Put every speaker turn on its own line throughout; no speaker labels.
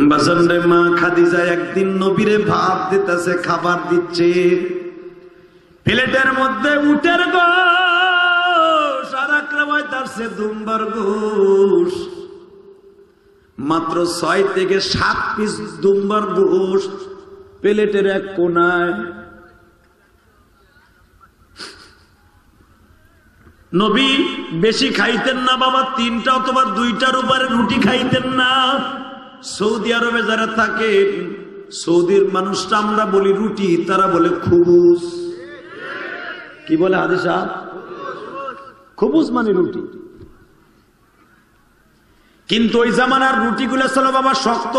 বাজারে মা খাদিজা একদিন নবীরে ভাত দিতেছে, খাবার দিচ্ছে, প্লেটের মধ্যে উটের গোশ আর একরাবায় তারছে দুম্বার গোশ, মাত্র 6 থেকে 7 পিস দুম্বার গোশ প্লেটের এক কোনায়। নবী বেশি খাইতেন না বাবা, 3টা অথবা 2টার উপরে রুটি খাইতেন না। সৌদি আরবে যারা থাকে, সৌদির মানুষটা আমরা বলি রুটি, তারা বলে খুবুস। কি বলে হাদিস সাহেব? খুবুস মানে রুটি। কিন্তু ওই জামানার রুটিগুলো ছিল বাবা শক্ত।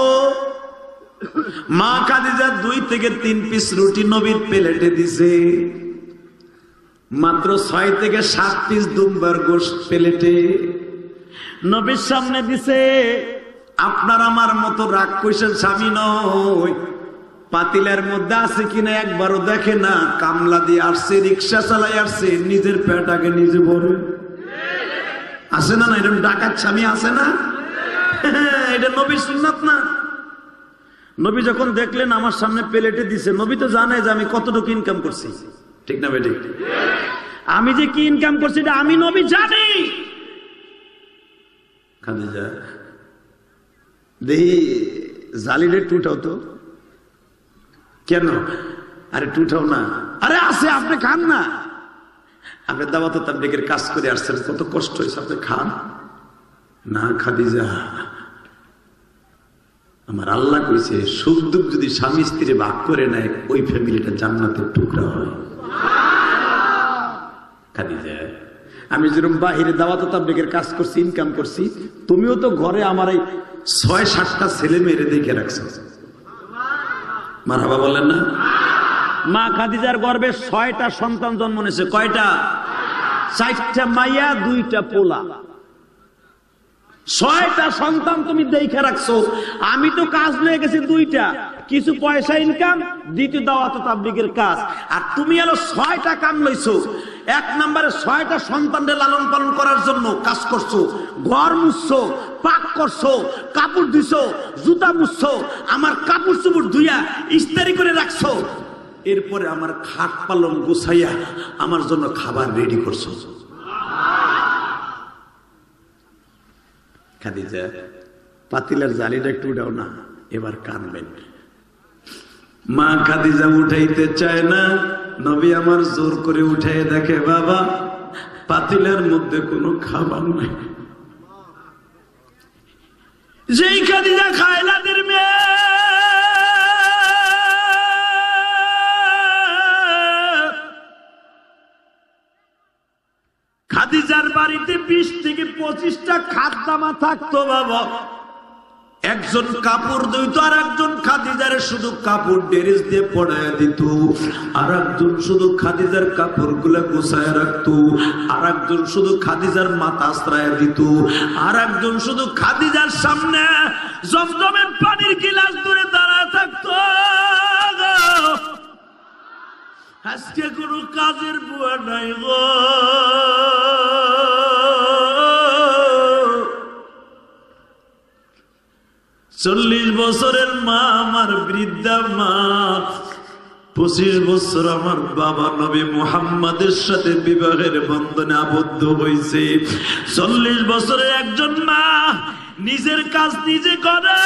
মা খাদিজা 2 থেকে 3 পিস রুটি নবীর প্লেটে দিছে, মাত্র 6 থেকে 7 পিস দুম্বার গোশত প্লেটে নবীর সামনে দিছে। আপনার আমার মতো রাগ কইছেন স্বামী নয়, পাতিলের মধ্যে আছে কিনা একবারও দেখে না, কামলা দিয়ে আসছে, রিক্সা চালাই আসছে, নিজের পেট আগে নিজে ভরে। আছে না? না এরকম ডাকাত স্বামী আছে না? এটা নবীর সুন্নাত না? নবী যখন দেখলেন আমার সামনে প্লেটে দিছে, নবী তো জানে যে আমি কতটুকু ইনকাম করছি, ঠিক না বেটি? আমি যে কি ইনকাম করছি এটা আমি নবী জানি। খাদিজা দেহি জালিলে টুটাও তো। কেন? আরে টুটাও না, আরে আছে, আপনি খান না, আপনি দাওয়াত তাবলীগের কাজ করে আসছেন, কত কষ্ট হয়েছে, আপনি খান না। খাদিজা আমার আল্লাহ কইছে সুখ দুঃখ যদি স্বামী স্ত্রী ভাগ করে নেয়, ওই ফ্যামিলিটা জান্নাতের টুকরা হয়। খাদিজা আমি যেরকম বাহিরে দাওয়াত তাবলীগের কাজ করছি, ইনকাম করছি, তুমিও তো ঘরে আমার এই 6-7টা ছেলে মেয়ে দেখে রাখছো। মারহাবা বলেন না? মা খাদিজার গর্ভে 6টা সন্তান জন্ম নিয়েছে। কয়টা? 4টা মাইয়া, 2টা পোলা। 6টা সন্তান তুমি দেখে রাখছো। আমি তো কাজ নিয়ে গেছি 2টা, কিছু পয়সা ইনকাম, দ্বিতীয় দাওয়াত তাবলীগের কাজ। আর তুমি হলো 6টা কাম লইছো। 1 নম্বরে 6টা সন্তানদের লালন পালন করার জন্য কাজ করছো, ঘর মুছছো, পাক করছো, কাপড় দিছো, জুতা মুছছো, আমার কাপড় চুপড় ধুইয়া ইস্ত্রি করে রাখছো, এরপরে আমার খাট পালং গুছাইয়া আমার জন্য খাবার রেডি করছো। খাদিজা পাতিলের জালিটা একটু উঠাও না, এবার কানবেন। মা খাদিজা উঠাইতে চায় না, নবী আমার জোর করে উঠাই দেখে বাবা পাতিলের মধ্যে কোনো খাবার নাই। যেই খাদিজা খায়লাদের মেয়ে, খাদিজার বাড়িতে 20 থেকে 25টা খাদ্দামা থাকতো বাবা। একজন কাপড় ধুইত, আর একজন খাদিজার শুধু কাপড় ড্রেস দিয়ে পড়ায় দিত, আর একজন শুধু খাদিজার কাপড় গুলা গুছায় রাখতো, আর একজন শুধু খাদিজার মাথা আশ্রয় দিত, আর একজন শুধু খাদিজার সামনে জমজমের পানির গিলাস ধরে দাঁড়ায় থাকতো। আজকে কোনো কাজের বুয়া নাই গো, চল্লিশ বছরের মা আমার বৃদ্ধা মা, 25 বছর আমার বাবা নবী মুহাম্মাদের সাথে বিবাহের বন্ধনে আবদ্ধ হয়েছে। 40 বছরের একজন মা নিজের কাজ নিজে করে,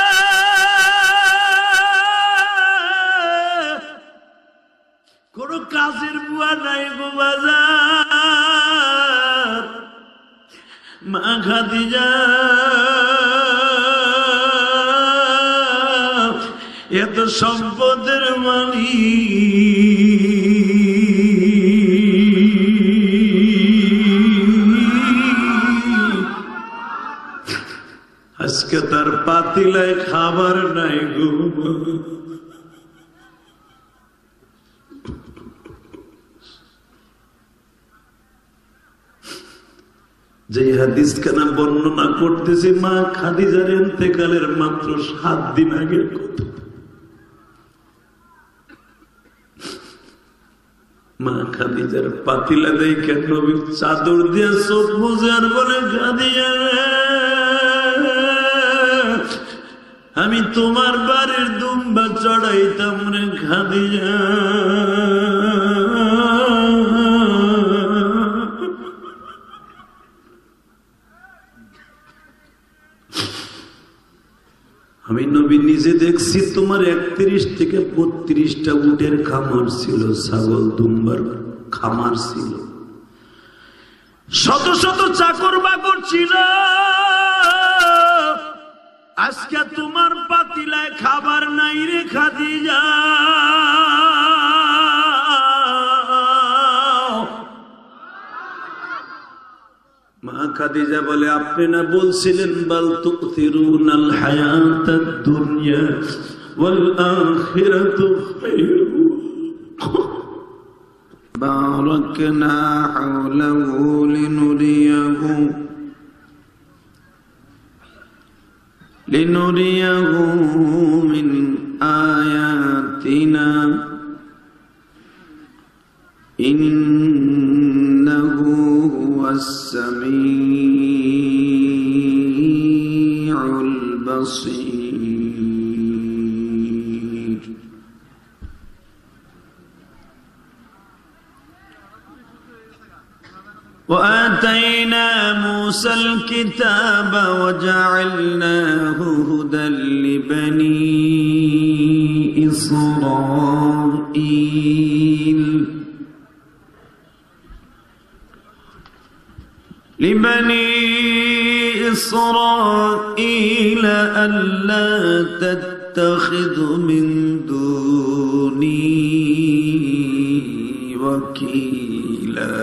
কোন কাজের বুয়া নাই গো বাজার। মা খাদিজা এত সম্পদের মালিক, আজকে তার পাতিলায় খাবার নাই গো। যে হাদিস খানা বর্ণনা করতেছে মা খাদিজার ইন্তেকালের মাত্র 7 দিন আগের কথা। মা খাদিজার পাতিলা দেখে নবী চাদর দিয়ে চোখ মুছে আর বলে, খাদিজা আমি তোমার বাড়ির দুম্বা চড়াইতাম রে খাদিজা। আমি নবী নিজে দেখছি তোমার 31 থেকে 32টা উটের খামার ছিল, ছাগল দুম্বার খামার ছিল, শত শত চাকর বাকর ছিল। আজকে তোমার পাতিলায় খাবার নাই রে খাদিজা। মা খাদিজা বলে, আপনি না বলছিলেন বাল তুতিরুনাল হায়াতাদ দুনিয়া ওয়াল আখিরাতু খায়রু। বারাকনা হাওলাহু লিনুরিয়াহু মিন আয়াতিনা ইন্নাহু হুয়াস সামিউল বাসীর। وآتينا موسى الكتاب وجعلناه هدى لبني إسرائيل ألا تتخذ من دوني وكيلا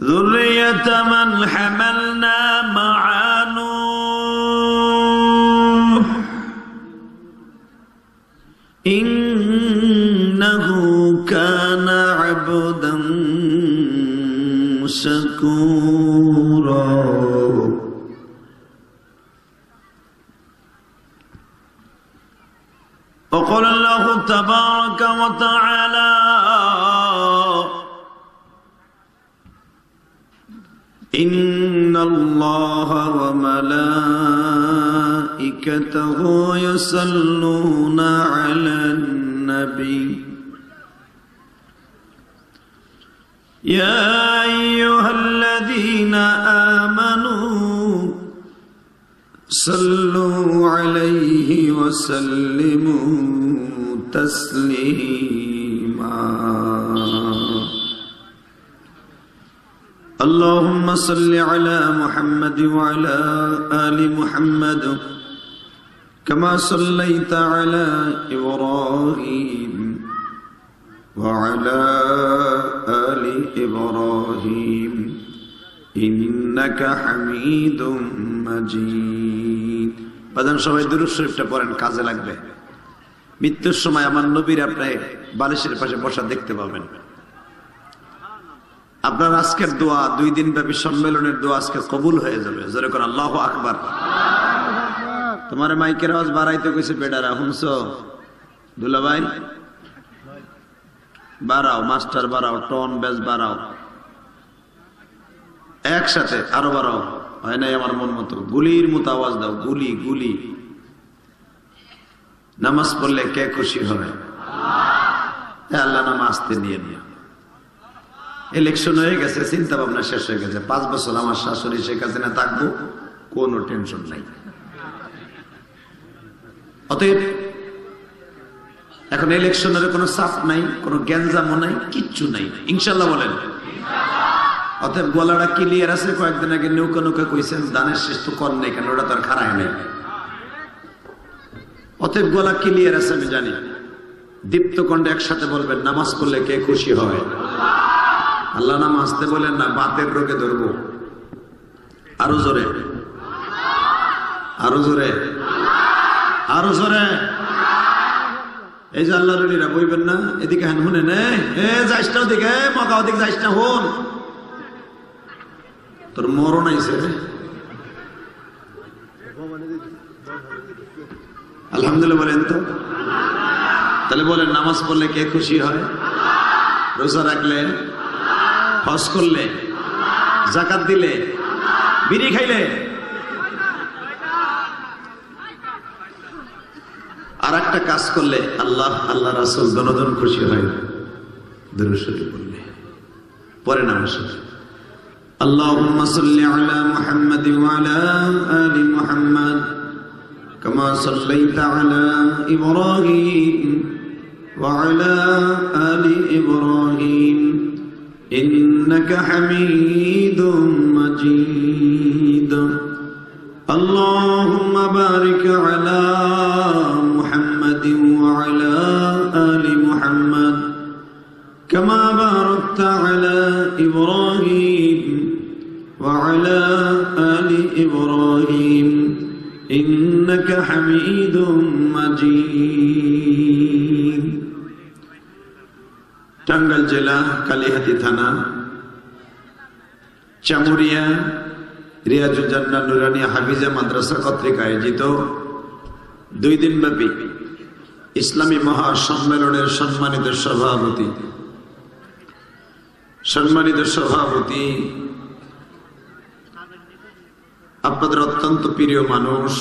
ذرية من حملنا مع نوح إنه كان عبدا شكورا وقال الله تبارك وتعالى إن الله وملائكته يصلون على النبي يا أيها الذين آمنوا صلوا عليه وسلموا تسليما اللهم صل على محمد وعلى آل محمد كما صليت على إبراهيم وعلى آل إبراهيم إنك حميد مجيد বাদান সবাই দুরূদ শরীফটা পড়েন, কাজে লাগবে। মৃত্যুর সময় আমার নবীর আপনি বালিশের পাশে বসা দেখতে পাবেন। আপনার আজকের দোয়া 2 দিন ব্যাপী সম্মেলনের দোয়া আজকে কবুল হয়ে যাবে। জোরে করে আল্লাহু আকবার। তোমার মাইকের আওয়াজ বাড়াইতে কইছে বেডারা, শুনছো? দুলা ভাই বাড়াও, মাস্টার বাড়াও, টন বেস বাড়াও, একসাথে আরো বাড়াও। হয় নাই আমার মন মতো, গুলির মতো আওয়াজ দাও, গুলি গুলি। নামাজ পড়লে কে খুশি হবে? আল্লাহ নাম আসতে নিয়ে নিয়ে। ইলেকশন হয়ে গেছে, চিন্তা ভাবনা শেষ হয়ে গেছে। 5 বছর আমার শাশুড়ি শেখ হাসিনা থাকবো, কোনো টেনশন নাই। অতএব এখন ইলেকশনের কোনো চাপ নাই, কোনো গ্যাঞ্জামও নাই, কিচ্ছু নাই, ইনশাল্লাহ বলেন। অতএব গলাটা ক্লিয়ার আছে। কয়েকদিন আগে নৌকা নৌকা কইছেন দানের শেষ তো কর নেই, কেন ওটা তো আর খারায় নাই। অতএব গলা ক্লিয়ার আছে, আমি জানি। দীপ্ত কণ্ঠে একসাথে বলবেন, নামাজ পড়লে কে খুশি হয়? আল্লাহ নাম আসতে বলেন না, বাতের রোগে ধরবো। আরো জোরে, আরো জোরে, আরো জোরে। এই যে আল্লাহ রলিরা বইবেন না, এদিকে হ্যান শুনে নে, যাইস না ওদিকে, মকা ওদিকে যাইস না, হন তোর মরণ আইছে। আলহামদুলিল্লাহ বলেন তো। তাহলে বলেন, নামাজ পড়লে কে খুশি হয়? রোজা রাখলে, হজ করলে, যাকাত দিলে, বিড়ি খাইলে আর একটা কাজ করলে আল্লাহ আল্লাহ রাসূল দনদন খুশি হয় দরুদ শরীফ পড়লে পরে নামাজ শেষে আল্লাহুম্মা সাল্লি আলা মুহাম্মাদ ওয়া আলা আলি মুহাম্মাদ কামা সাল্লাইতা আলা ইব্রাহিম ওয়া আলা আলি ইব্রাহিম ইন্নাকা হামিদুম মাজিদ اللهم بارك على محمد وعلى آل محمد كما باركت على إبراهيم وعلى آل إبراهيم إنك حميد مجيد টাঙ্গাইল জেলা কালিহাতী থানা চামুরিয়া রিয়াজুল জান্নাহ নুরানিয়া হাফিজা মাদ্রাসা কর্তৃক আয়োজিত 2 দিনব্যাপী ইসলামী মহাসম্মেলনের সম্মানিত সভাপতি আপনাদের অত্যন্ত প্রিয় মানুষ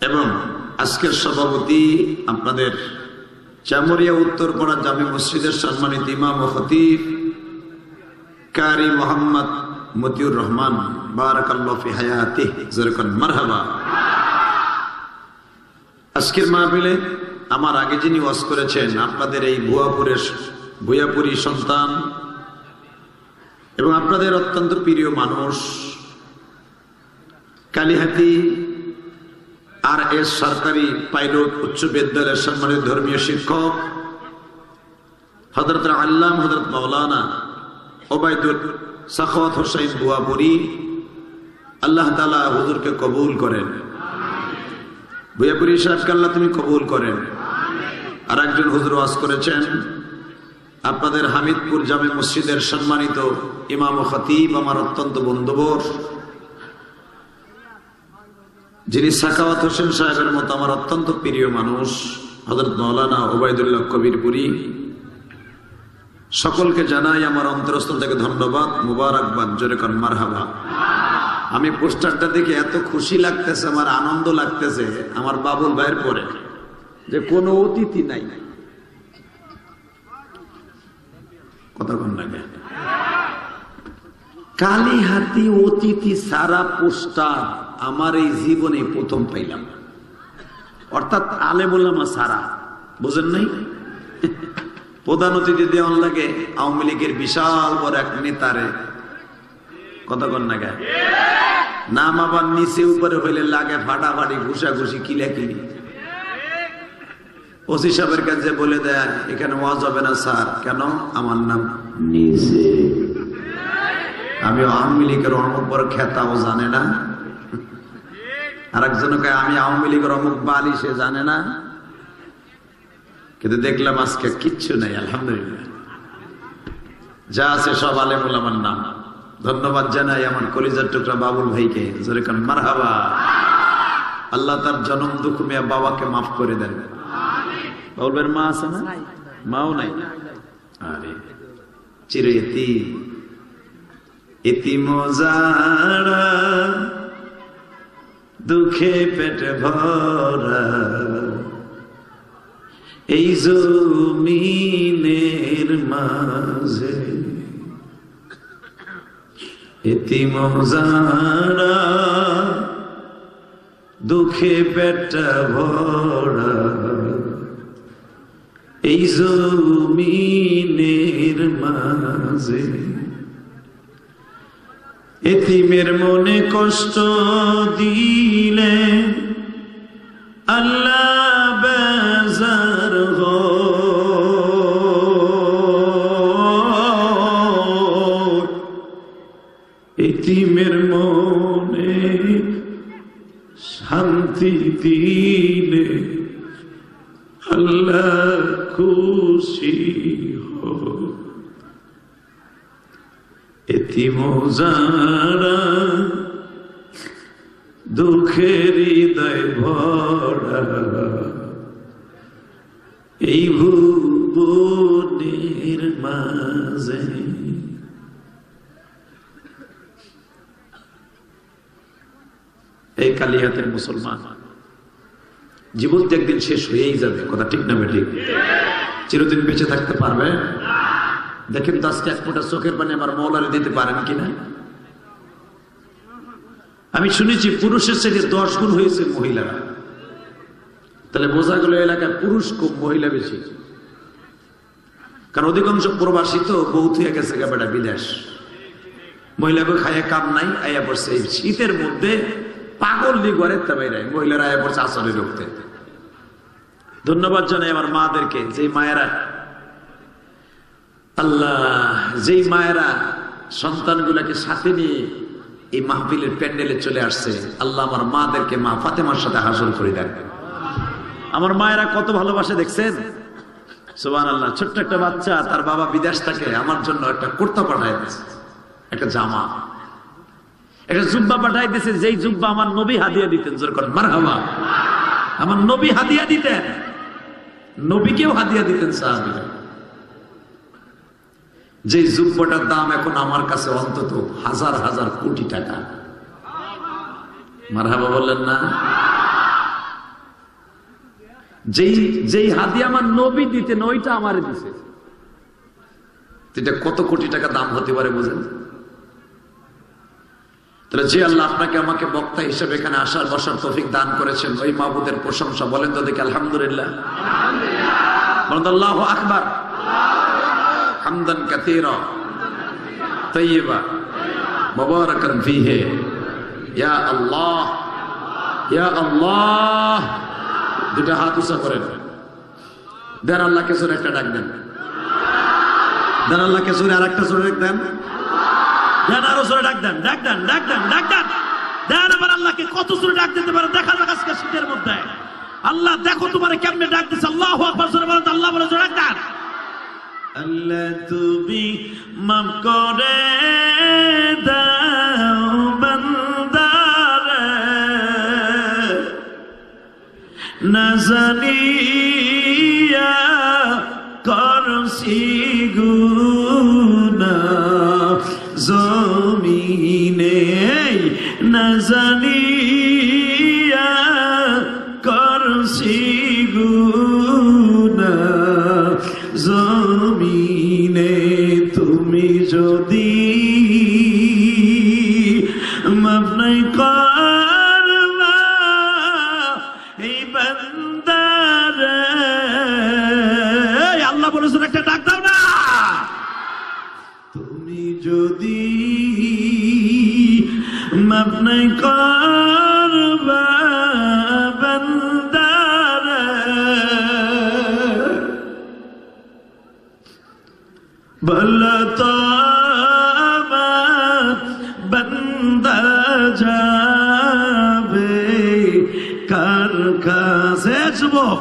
এবং আজকের সভাপতি আপনাদের চামুরিয়া উত্তরপাড়া জামে মসজিদের সম্মানিত ইমাম ও খতিব কারি মোহাম্মদ মতিউর রহমান বারাকাল্লাহু ফি হায়াতিহি জারকান মারহাবা। আজকের মাহফিলে আমার আগে যিনি ওয়াজ করেছেন আপনাদের এই ভুয়াপুরি সন্তান এবং আপনাদের অত্যন্ত প্রিয় মানুষ কালিহাতী RS সরকারি পাইলট উচ্চ বিদ্যালয়ের সম্মানিত ধর্মীয় শিক্ষক হযরত আল্লামা হযরত মাওলানা ওবায়দুল সাখাওয়াত হোসেন ভুয়াপুরি, আল্লাহ তাআলা হুজুরকে কবুল করেন। ভুয়াপুরি সাহেবকে আল্লাহ তুমি কবুল করেন। আর একজন হুজুর ওয়াজ করেছেন আপনাদের হামিদপুর জামে মসজিদের সম্মানিত ইমাম ও খতিব আমার অত্যন্ত বন্ধুবর, যিনি সাখাওয়াত হোসেন সাহেবের মতো আমার অত্যন্ত প্রিয় মানুষ হযরত মাওলানা ওবায়দুল্লাহ কবিরপুরি। সকলকে জানাই আমার অন্তরস্থল থেকে ধন্যবাদ, মুবারকবাদ, জোরে কোন মারহাবা। আমি পোস্টারটা দেখে এত খুশি লাগতেছে, আমার আনন্দ লাগতেছে আমার বাবুল ভাইয়ের পরে যে কোনো অতিথি নাই। কথা কোন লাগে কালিহাতী অতিথি সারা পোস্টার আমার এই জীবনে প্রথম পাইলাম, অর্থাৎ আলেম ওলামা সারা, বুঝেন নাই? প্রধান অতিথি দেওয়ান লাগে আওয়ামী লীগের বিশাল বড় এক নেতারে, কথা কন না গায়ে নাম আবার নিচে উপরে হইলে লাগে ফাটাফাটি ঘুষাঘুষি কিলাকিলি। ওসি সাহেবের কাছে বলে দেয় এখানে ওয়াজ হবে না স্যার। কেন? আমার নাম নিচে, আমি আওয়ামী লীগের অমুক বড় খেতাও জানে না। আর একজনকে আমি আওয়ামী লীগের অমুক বালি, সে জানে না। কিন্তু দেখলাম আজকে কিচ্ছু নাই, আলহামদুলিল্লাহ যা আছে সব আলেম ওলামার নাম। ধন্যবাদ জানাই আমার কলিজার টুকরা বাবুল ভাইকে, জোরে কোন মারহাবা। আল্লাহ তার জনম দুঃখ মেয়ে বাবাকে মাফ করে দেন। বাবুল ভাইয়ের মা আছে না? মাও নাই। আরে চির এতিম, এতিম যারা দুঃখে পেটে ভরা, এই জমিনের মাঝে এতিম যারা দুঃখে পেটে ভরা, এই জমিনের মাঝে এতিমের মনে কষ্ট দিলে আল্লাহ বেজার হয়। এতিমের মনে শান্তি দিলে আল্লাহ খুশি হয়। এতিম যারা দুঃখের হৃদয় ভরা, এই ভুবনের মাঝে এই কালিহাতের মুসলমান জীবন তো একদিন শেষ হয়েই যাবে, কথা ঠিক না বেঠিক? চিরদিন বেঁচে থাকতে পারবে? দেখেন তো আজকে এক ফোঁটা চোখের পানি আমার মৌলারে দিতে পারেন কিনা? আমি শুনেছি পুরুষের থেকে 10 গুণ হয়েছে মহিলারা। তাহলে বোঝা গেল এলাকায় পুরুষ খুব, মহিলা বেশি। কারণ অধিকাংশ প্রবাসী তো বউ থুয়ে গেছে বেটা বিদেশ, মহিলাকে খাইয়া কাম নাই, আয়া পড়ছে এই শীতের মধ্যে পাগল দি ঘরে তাবাইরাই, মহিলারা আয়া পড়ছে আসলে ঢুকতে। ধন্যবাদ জানাই আমার মাদেরকে, যে মায়েরা আল্লাহ, যেই মায়েরা সন্তানগুলাকে সাথে নিয়ে এই মাহফিলের প্যান্ডেলে চলে আসছে। আল্লাহ আমার মাদেরকে মা ফাতেমার সাথে হাসর করে দেন। আমার মায়েরা কত ভালোবাসে দেখছেন, সুবহানাল্লাহ। ছোট্ট একটা বাচ্চা, তার বাবা বিদেশ থাকে, আমার জন্য একটা কুর্তা পাঠায় দিয়েছে, একটা জামা, একটা জুব্বা পাঠাই দিয়েছে, যেই জুব্বা আমার নবী হাদিয়া দিতেন। জোর করেন মারহাবা। আমার নবী হাদিয়া দিতেন, নবীকেও হাদিয়া দিতেন সাহাবীরা। যে জুব্বাটার দাম এখন আমার কাছে অন্তত 1000 কোটি টাকা। মারহাবা বললেন না? যেই হাদিয়া আমার নবী দিতেন ওইটা আমারে দিছে, এটা কত কোটি টাকা দাম হতে পারে বুঝেন? তাহলে যে আল্লাহ আপনাকে আমাকে বক্তা হিসেবে এখানে আসার বসার তৌফিক দান করেছেন, ওই মাহবুদের প্রশংসা বলেন তো দেখি আলহামদুলিল্লাহ। বলেন আল্লাহু আকবার, হামদান কাসীরা তাইয়্যিবা মুবারাকান ফীহি। ইয়া আল্লাহ, ইয়া আল্লাহ। দুটা হাত উঁচা করেন, দেন আল্লাহকে জোরে একটা ডাক দেন, দেন আল্লাহকে জোরে আর একটা জোরে ডাক দেন, দেন আরো জোরে ডাক দেন, ডাক দেন, ডাক দেন, ডাক দেন, দেন আবার আল্লাহকে কত জোরে ডাক দিতে পারেন দেখা যাক আজকে শীতের মধ্যে। আল্লাহ দেখো তোমারে কেমনে ডাক দিছে। আল্লাহু আকবার জোরে বলেন, আল্লাহ বলে জোরে ডাক দেন। আল্লাহ তুমি মাফ করে দাও বান্দারে, না জানিয়া করছি গুনাহ জমিনে, না জানিয়া করছি গুনাহ জমিনে। তুমি যদি মাফ নাই করবা এই বান্দারে, আল্লাহ বলেছেন একটা ডাক দাও না। তুমি যদি মাফ নাই করবা বান্দারে, বলো তো আমার বান্দা যাবে কার কাছে? যুবক,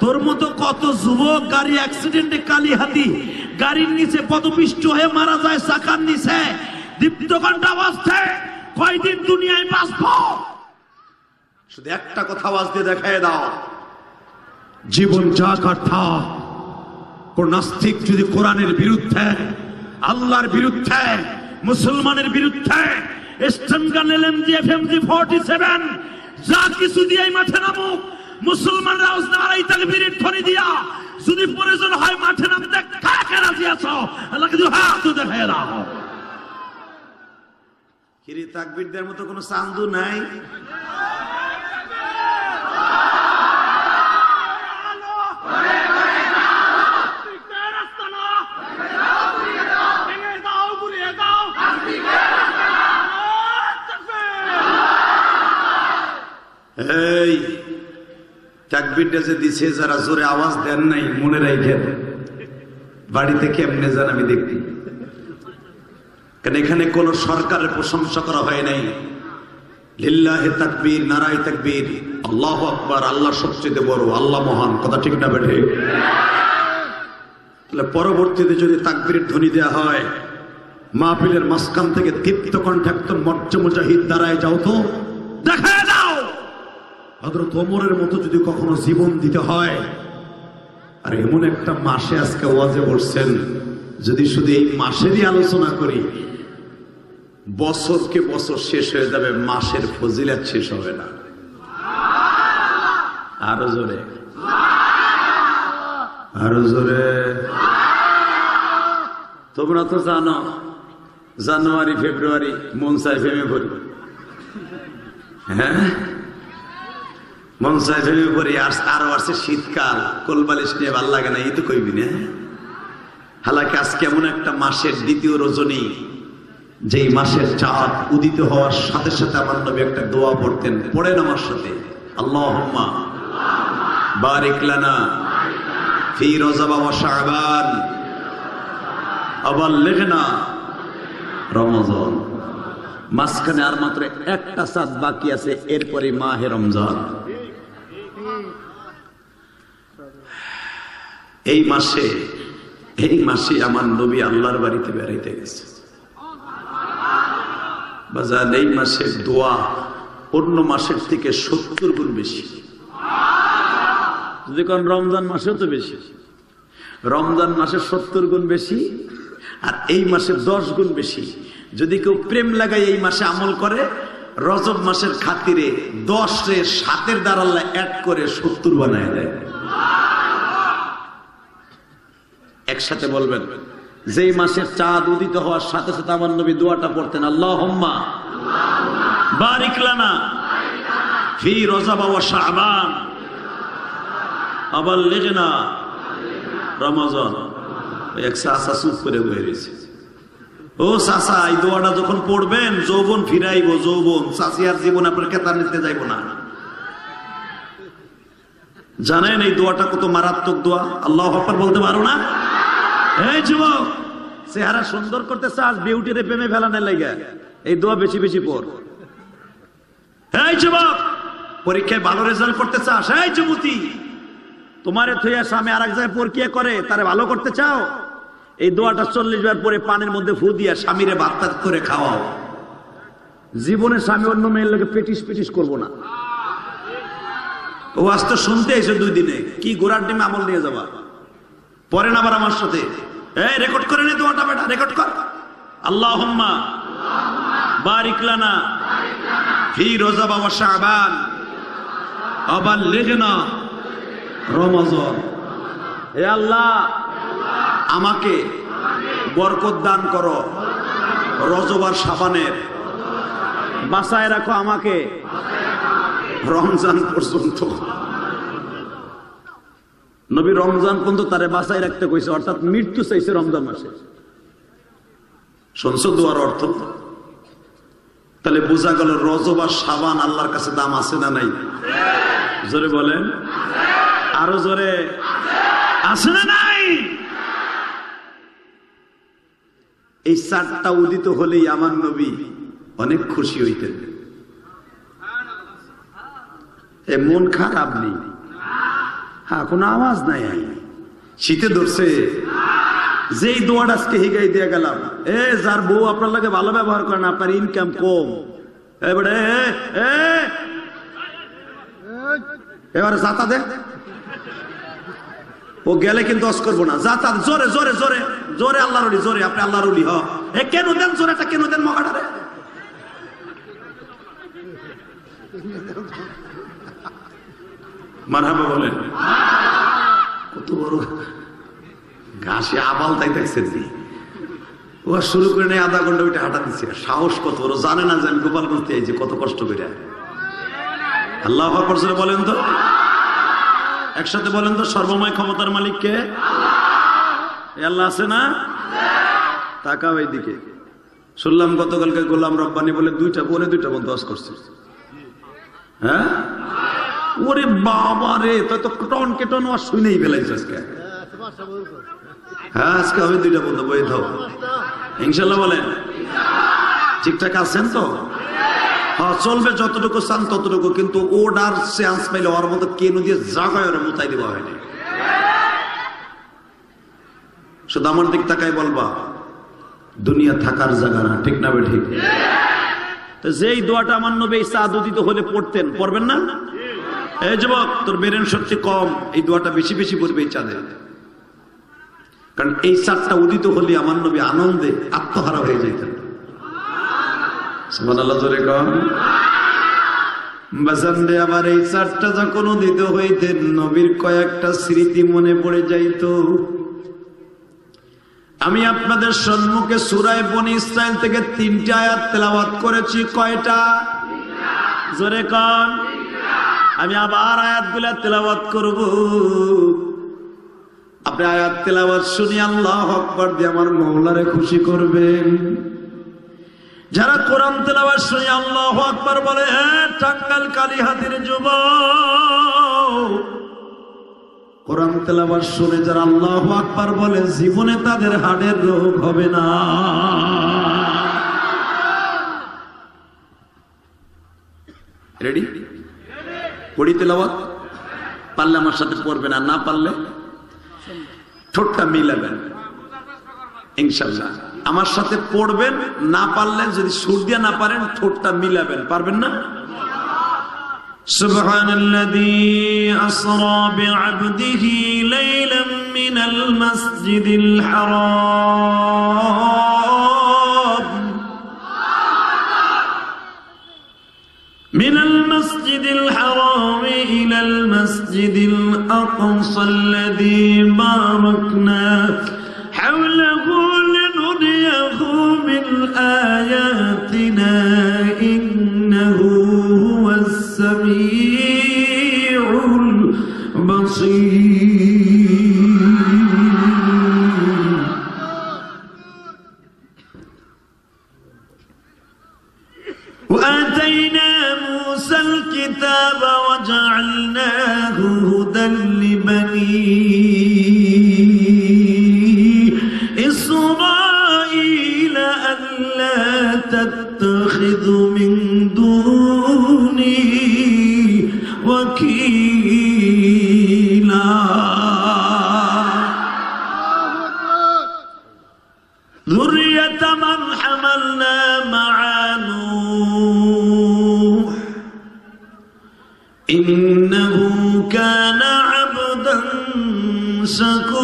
তোর মতো কত যুবক গাড়ি অ্যাক্সিডেন্টে কালিহাতি গাড়ির নিচে পদপিষ্ট হয়ে মারা যায় চাকার নিচে, দীপ্ত ঘন্টা বাজছে, কয়দিন দুনিয়ায় বাঁচবো? শুধু একটা কথা আওয়াজ দিয়ে দেখায় দাও, জীবন যা কথা। কোন নাস্তিক যদি কোরআনের বিরুদ্ধে, আল্লাহর বিরুদ্ধে, মুসলমানের বিরুদ্ধে স্ট্যান্ডগান এলএমজি এফএমজি 47 যা কিছু দিয়ে মাঠে নামুক, মুসলমানরা নারাই তাকবীরের ধ্বনি দিয়া যদি প্রয়োজন হয় মাঠে নামতে কারা কারা রাজি আছো? আল্লাহকে দুই হাত দেখায় দাও। কিরে তাকবীর দেওয়ার মতো কোনো চান্দু নাই? এই তাকবীরটা যে দিছে, যারা জোরে আওয়াজ দেন নাই মনে রাখেন বাড়িতে কেমনে যান আমি দেখি। কারণ এখানে কোন সরকারের প্রশংসা করা হয় নাই। লিল্লাহি তাকবীর, নারায়ে তাকবীর, আল্লাহু আকবার, আল্লাহ সবচেয়ে বড়, আল্লাহ মহান, কথা ঠিক না বেঠে? তাহলে পরবর্তীতে যদি তাকবীরের ধ্বনি দেওয়া হয়, মাহফিলের মাঝখান থেকে দীপ্ত কণ্ঠে একজন মজ্জা মুজাহিদ দাঁড়ায় যাও তো দেখায় দাও। হযরত ওমরের মতো যদি কখনো জীবন দিতে হয়, আর এমন একটা মাসে আজকে ওয়াজে বসছেন, যদি শুধু এই মাসেরই আলোচনা করি, বছরকে বছর শেষ হয়ে যাবে, মাসের ফজিলত শেষ হবে না। আরো জোরে, আরো জোরে। তোমরা তো জানো জানুয়ারি ফেব্রুয়ারি মন চাই ফেমে পড়ি, হ্যাঁ মন চাই ফেমে পড়ি। আরো আসছে শীতকাল, কোলবালিশ নিয়ে ভাল লাগে না, এই তো কইবি না। হালাকি আজকে এমন একটা মাসের দ্বিতীয় রজনী, যেই মাসের চাঁদ উদিত হওয়ার সাথে সাথে আমার নবী একটা দোয়া পড়তেন, পড়েন আমার সাথে, আল্লাহুম্মা বারিক লানা ফি রজব ওয়া শাবান আবাল্লিগনা রমজান। মাঝখানে আর মাত্র একটা চাঁদ বাকি আছে, এরপরে মাহে রমজান। এই মাসে আমার নবী আল্লাহর বাড়িতে বেড়াইতে গেছে। বাজার এই মাসের দোয়া অন্য মাসের থেকে 70 গুণ বেশি। যদি কোন রমজান মাসেও তো বেশি, রমজান মাসে 70 গুণ বেশি, আর এই মাসে 10 গুণ বেশি। যদি কেউ প্রেম লাগাই এই মাসে আমল করে, রজব মাসের খাতিরে 10-এ 7-এর দ্বারা আল্লাহ অ্যাড করে 70 বানায় দেয়। একসাথে বলবেন, যেই মাসের চাঁদ উদিত হওয়ার সাথে সাথে আমার নবী দোয়াটা পড়তেন, আল্লাহুম্মা বারিক লানা ফি রজব ওয়া শাবান আবাল্লিগনা রমজান। এক চাচা চুপ করে বসে রয়েছে। ও চাচা, এই দোয়াটা যখন পড়বেন যৌবন ফিরাইব, যৌবন। চাচি আর জীবন আপনার কেতার নিতে যাইব না। জানেন এই দোয়াটা কত মারাত্মক দোয়া? আল্লাহু আকবার বলতে পারো না? এই যুবক, চেহারা সুন্দর করতে চাস, বিউটির প্রেমে ফেলানোর লাগে এই দোয়া বেশি বেশি পড়। এই যুবক, পরীক্ষায় ভালো রেজাল্ট করতে চাস, এই যুবতী, তোমারে থইয়া স্বামী আর এক জায়গায় পরীক্ষা করে তারে ভালো করতে চাও, এই দোয়াটা 40 বার পরে পানির মধ্যে ফু দিয়া স্বামীরে ভাত করে খাওয়াও। জীবনে স্বামী অন্য মেয়ের লোকে পেটিস পেটিস করবো না। ও আজ তো শুনতে এসে 2 দিনে কি গোড়ার ডিমে আমল নিয়ে যাবা। পরে না আবার আমার সাথে এই রেকর্ড করে নে দোয়াটা, বেটা রেকর্ড কর। আল্লাহুম্মা বারিক লানা ফি রজব ওয়া শাবান আবাল্লিগনা রমজান। হে আল্লাহ, আমাকে বরকত দান করো রজব আর শাবানের, বাঁচায় রাখো আমাকে রমজান পর্যন্ত। নবী রমজান পর্যন্ত তারে বাঁচাই রাখতে কইছে, অর্থাৎ মৃত্যু চাইছে রমজান মাসে। শুনছো দোয়ার অর্থ? তাহলে বোঝা গেল রজব আর শাবান আল্লাহর কাছে দাম আছে না নাই? জোরে বলেন, আরো জোরে, আছে না নাই? এই 4টা উদিত হলেই আমার নবী অনেক খুশি হইতেন। মন খারাপ নেই, হ্যাঁ কোনো আওয়াজ নাই। শীতে ধরছে, যেই দোয়াটা আজকে হিগাই দিয়ে গেলাম, যার বউ আপনার লাগে ভালো ব্যবহার করে না, আপনার ইনকাম কম, এবারে যাতা দে, ও গেলে কিন্তু অস করবো না, যাতা জোরে জোরে জোরে জোরে, আল্লাহর ওলি জোরে, আপনি আল্লাহর ওলি। কেন দেন জোরেটা, কেন দেন মগাটারে? মারহাবা বলেন। কত বড় ঘাসে আবাল তাই দেখছেন, ও শুরু করে নেই আধা ঘন্টা ওইটা হাঁটা দিচ্ছে। সাহস কত বড়, জানে না যে আমি গোপালগঞ্জ এই যে কত কষ্ট করে। আল্লাহু আকবার জোরে বলেন তো, একসাথে বলেন তো, সর্বময় ক্ষমতার মালিক কে? আল্লাহ আছে না? তাকাও এইদিকে। শুনলাম গতকালকে গোলাম রব্বানি বলে 2টা পৌনে 2টা বন্ধ করছে। হ্যাঁ, ওরে বাবা রে, তাই তো টন কেটন আর শুনেই ফেলাইছে আজকে। হ্যাঁ, আজকে হবে 2টা বন্ধ, বই দাও ইনশাল্লাহ। বলেন ঠিকঠাক আছেন তো? হ্যাঁ, চলবে যতটুকু চান ততটুকু, কিন্তু ওটার চান্স পাইলে ওর মতো কেন দিয়ে জাগায় ওরা মুতাই দেওয়া হয়নি। শুধু আমার দিক তাকাই বলবা, দুনিয়া থাকার জায়গা না, ঠিক না? ঠিক। যেই দোয়াটা আমার নবী চাঁদ উদিত হলে পড়তেন, পড়বেন না? এই যুবক, তোর ব্রেন শক্তি কম, এই দোয়াটা বেশি বেশি পড়বে এই চাঁদে। কারণ এই চাঁদটা উদিত হলে আমার নবী আনন্দে আত্মহারা হয়ে যেতেন। সুবহানাল্লাহ জোরে কম। বাজানরে আমার এই চারটা যখন উদিত হইতেন নবীর কয়েকটা স্মৃতি মনে পড়ে যাইত। আমি আপনাদের সম্মুখে সূরা বনী ইসরাইল থেকে 3টা আয়াত তেলাওয়াত করেছি। কয়টা? জোরে কোন। আমি আবার আয়াতগুলো তেলাওয়াত করব। আপনি আয়াত তেলাওয়াত শুনি আল্লাহু আকবার দিয়ে আমার মাওলারে খুশি করবেন। যারা কোরআন তেলাওয়াত শুনি আল্লাহু আকবার বলে, টাঙ্গাইল কালীহাতির যুবক, কোরআন তেলাওয়াত শুনে যারা আল্লাহু আকবার বলে জীবনে তাদের হাড়ের রোগ হবে না। রেডি? পড়ি তেলাওয়াত। পারলে আমার সাথে পড়বেন, আর না পারলে ঠোঁটটা মিলাবেন ইনশাআল্লাহ। আমার সাথে পড়বেন, না পারলে যদি সুর দিয়ে না পারেন ঠোঁটটা মিলাবেন। পারবেন না? সুবহানাল্লাযী আসরা বিআবদিহি লাইলাম মিনাল মাসজিদিল হারাম من المسجد الحرام إلى المسجد الأقصى الذي باركنا حوله لنريه من آياتنا إنه هو السميع البصير. وآتينا موسى الكتاب وجعلناه هدى لبني إسرائيل ألا تتخذوا من دوني وكيلا. ذرية من حملنا مع نوح إنه كان عبدا شكورا.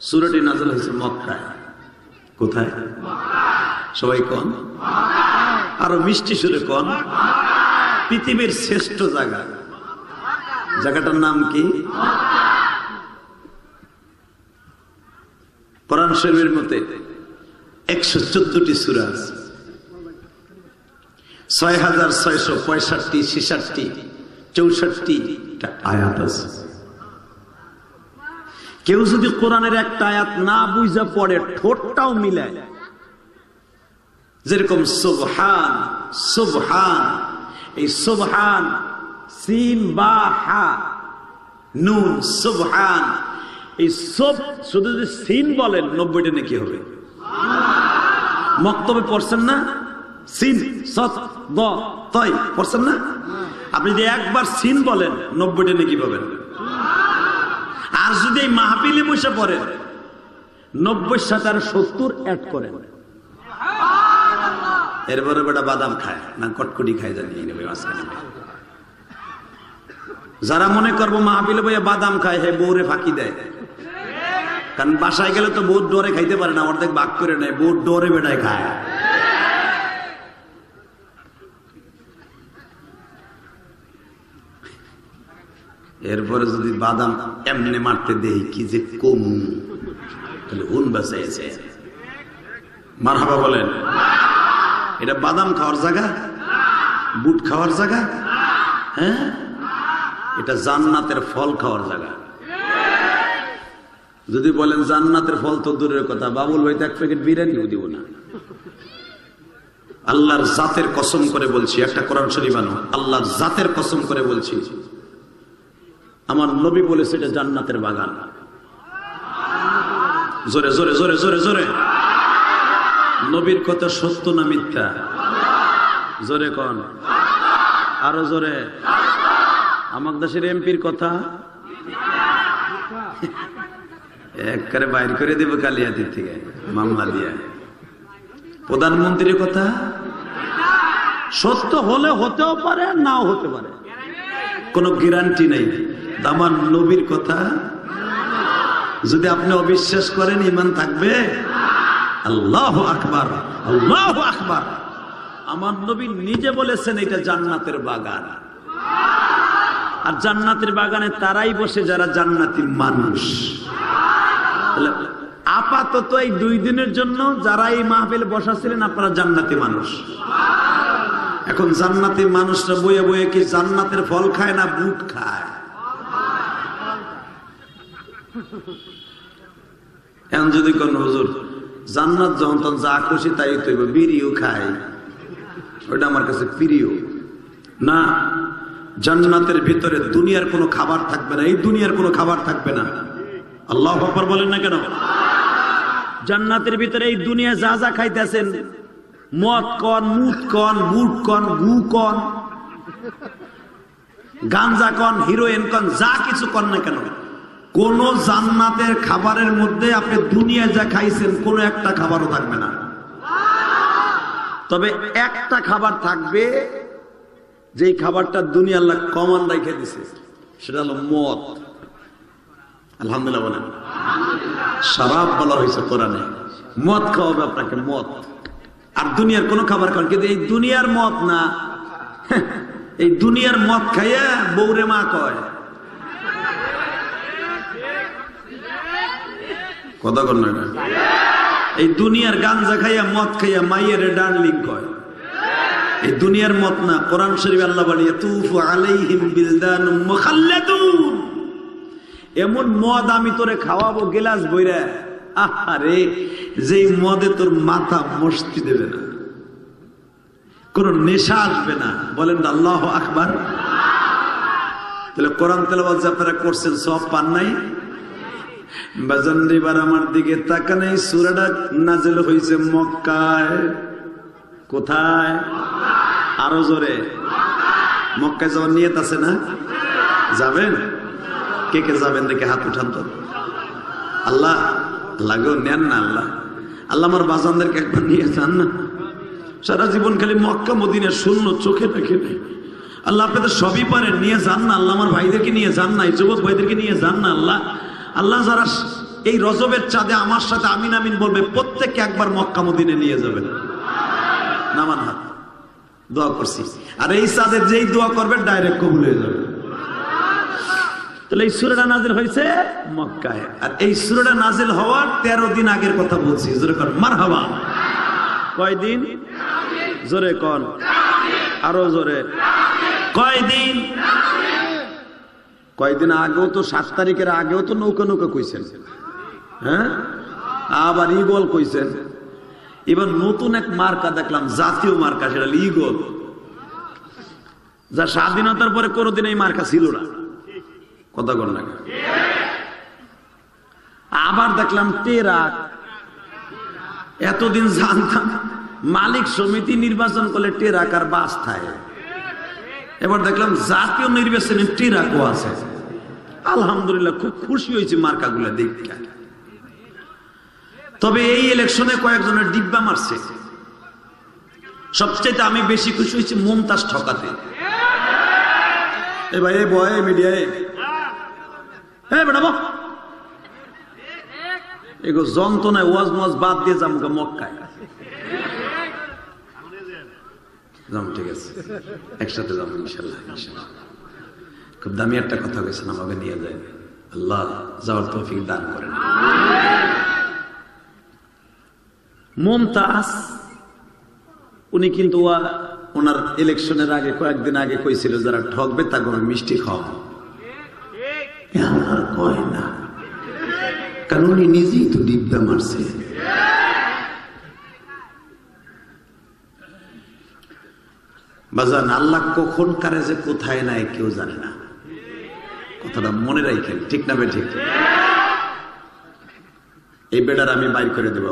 সূরাটি নাযিল হয়েছে মক্কায়। কোথায়? সবাই কোন? আরো মিষ্টি সুরে কোন? পৃথিবীর শ্রেষ্ঠ জায়গা। জায়গাটার নাম কি? কোরআন শরীফের মধ্যে 114টি সূরা আছে, 6665, 66, 64টা আয়াত আছে। কেউ যদি কোরআনের একটা আয়াত না বুঝা পড়ে ঠোঁটটাও মিলায়, যেরকম সুবহান সুবহান, এই সুবহান সিন বা হা নুন সুবহান, এই সব শুধু যদি সিন বলেন 90টা নেকি হবে। মক্তবে পড়ছেন না? সিন সৎ দ তয় পড়ছেন না? আপনি যদি একবার সিন বলেন 90টা নেকি পাবেন। আর যদি এই মাহফিলে বসে পড়েন 90 সাথে আর 70 অ্যাড করেন। এরপরে বেটা বাদাম খায় না কটকটি খায় জানি নেবে মাঝখানে। যারা মনে করবো মাহফিলে বইয়া বাদাম খায়, হে বউরে ফাঁকি দেয়। কারণ বাসায় গেলে তো বউর ডরে খাইতে পারে না, অর্ধেক ভাগ করে নেয়, বউর ডরে বেটায় খায়। এরপরে যদি বাদাম এমনি মারতে দেই কি যে কম, তাহলে হুন বাঁচাইছে। মারহাবা বলেন। এটা বাদাম খাওয়ার জায়গা, বুট খাওয়ার জায়গা, হ্যাঁ? এটা জান্নাতের ফল খাওয়ার জায়গা। যদি বলেন জান্নাতের ফল তো দূরের কথা, বাবুল ভাই তো 1 প্যাকেট বিরিয়ানিও দিব না। আল্লাহর জাতের কসম করে বলছি, একটা কোরআন শরীফ আনো, আল্লাহর জাতের কসম করে বলছি, আমার নবী বলেছে এটা জান্নাতের বাগান। জোরে জোরে জোরে জোরে জোরে। নবীর কথা সত্য না মিথ্যা? জোরে কোন? আরো জোরে। আমার দেশের এমপির কথা একবারে বাইর করে দেব কালিয়াতির থেকে মামলা দিয়ে। প্রধানমন্ত্রীর কথা সত্য হলে হতেও পারে, নাও হতে পারে, কোনো গ্যারান্টি নেই। আমার নবীর কথা যদি আপনি অবিশ্বাস করেন ঈমান থাকবে? আল্লাহু আকবার, আল্লাহু আকবার। আমার নবী নিজে বলেছেন এটা জান্নাতের বাগান। আর জান্নাতের বাগানে তারাই বসে যারা জান্নাতি মানুষ। আপাতত এই 2 দিনের জন্য যারা এই মাহফিলে বসাছিলেন আপনারা জান্নাতি মানুষ। এখন জান্নাতি মানুষরা বয়ে বয়ে কি জান্নাতের ফল খায় না বুট খায়? এখন যদি কোন হুজুর জান্নাত যখন তখন যা খুশি তাই তৈব, বিড়িও খায়, ওটা আমার কাছে প্রিয় না। জান্নাতের ভিতরে দুনিয়ার কোনো খাবার থাকবে না, এই দুনিয়ার কোনো খাবার থাকবে না। আল্লাহু আকবার বলেন না কেন? জান্নাতের ভিতরে এই দুনিয়া যা যা খাইতেছেন, মদ কন, মুদ কন, বুট কন, গু কন, গাঞ্জা কন, হিরোইন কন, যা কিছু কন না কেন, কোন জান্নাতের খাবারের মধ্যে আপনি দুনিয়া যা খাইছেন কোন একটা খাবারও থাকবে না। তবে একটা খাবার থাকবে, যেই খাবারটা দুনিয়া আল্লাহ কমন রেখে দিছে, সেটা হলো মদ। আলহামদুলিল্লাহ বলেন। শরাব বলা হয়েছে কোরআনে, মদ খাওয়াবে আপনাকে, মদ। আর দুনিয়ার কোন খাবার খান, কিন্তু এই দুনিয়ার মদ না, এই দুনিয়ার মদ খাইয়া বৌরে মা কয়, কথা কর না। এই দুনিয়ার গাঞ্জা খাইয়া মদ খাইয়া মাইয়ের ডার্লিং কয়। এই দুনিয়ার মদ না, কোরআন শরীফ আল্লাহ বলে ইয়াতুফু আলাইহিম বিলদানুম মুখাল্লাদুন, এমন মদ আমি তোরে খাওয়াবো গেলাস বইরা, আরে যেই মদে তোর মাথা মস্তি দেবে না, কোন নেশা আসবে না। বলেন আল্লাহু আকবার। তাহলে কোরআন তেলাওয়াত যে আপনারা করছেন সব পান নাই? বাজানদিবার আমার দিকে তাকান, এই সূরাটা নাযিল হয়েছে মক্কায়। কোথায়? আরো জোরে। মক্কায় যাওয়ার নিয়ত আছে না? যাবেন? কে কে যাবেন দেখে হাত উঠান তো। আল্লাহ লাগেও নেন না। আল্লাহ আল্লাহ আমার বাজানদেরকে একবার নিয়ে যান না। সারা জীবন খালি মক্কা মদিনা শূন্য, চোখে দেখে নেই। আল্লাহ আপনাদের সবই পারেন, নিয়ে যান না। আল্লাহ আমার ভাইদেরকে নিয়ে যান না, এই যুবক ভাইদেরকে নিয়ে যান না। আল্লাহ আল্লাহ যারা এই রজবের চাঁদে আমার সাথে আমিন আমিন বলবে, প্রত্যেককে একবার মক্কা মদিনা নিয়ে যাবেন। নামান হাত, দোয়া করছি। আর এই চাঁদের যেই দোয়া করবেন ডাইরেক্ট কবুল হয়ে যাবে। তাহলে এই সূরাটা নাজিল হয়েছে মক্কায়। আর এই সূরাটা নাজিল হওয়ার 13 দিন আগের কথা বলছি। জোরে কর মারহাবা। কয়দিন? জোরে কন, আরো জোরে। কয়দিন? কয়দিন আগেও তো 7 তারিখের আগেও তো নৌকা নৌকা কইছেন, হ্যাঁ, আবার ঈগল কইছেন। এবার নতুন এক মার্কা দেখলাম, জাতীয় মার্কা, সেটা ঈগল, যা স্বাধীনতার পরে কোনোদিন এই মার্কা ছিল না। কথা বল না। আবার দেখলাম টেরাক। এতদিন জানতাম মালিক সমিতি নির্বাচন করলে টেরাক আর বাস থাকে, এবার দেখলাম জাতীয় নির্বাচনে টেরাকও আছে। আলহামদুলিল্লাহ, খুব খুশি হয়েছি মার্কাগুলো দেখে। তবে এই ইলেকশনে কয়েকজনের ডিব্বা মারছে। সবচেয়ে আমি বেশি খুশি হয়েছি মুমতাজ ঠকাতে। এ ভাই, এ বয় মিডিয়ায়, হ্যাঁ বেটা এগো যন্ত্রণায় ওয়াজ মোয়াজ বাদ দিয়ে যাবো মক্কায়। যাবো, ঠিক আছে, একসাথে যাবো ইনশাল্লাহ। খুব দামি একটা কথা কইছেন, আমাকে নিয়ে যায়। আল্লাহ যাওয়ার তৌফিক দান করেন। মুমতাজ উনি কিন্তু ওনার ইলেকশনের আগে কয়েকদিন আগে কইছিল যারা ঠকবে তাকে মিষ্টি খাওয়াবো। কয় না, কারণ উনি নিজেই তো ডিব্বা মারছে। বাজান, আল্লাহ কখন কারে যে কোথায় নাই কেউ জানে না। কথাটা মনে রাখেন, ঠিক না বে ঠিক? এই বেটার আমি বাইর করে দেবো।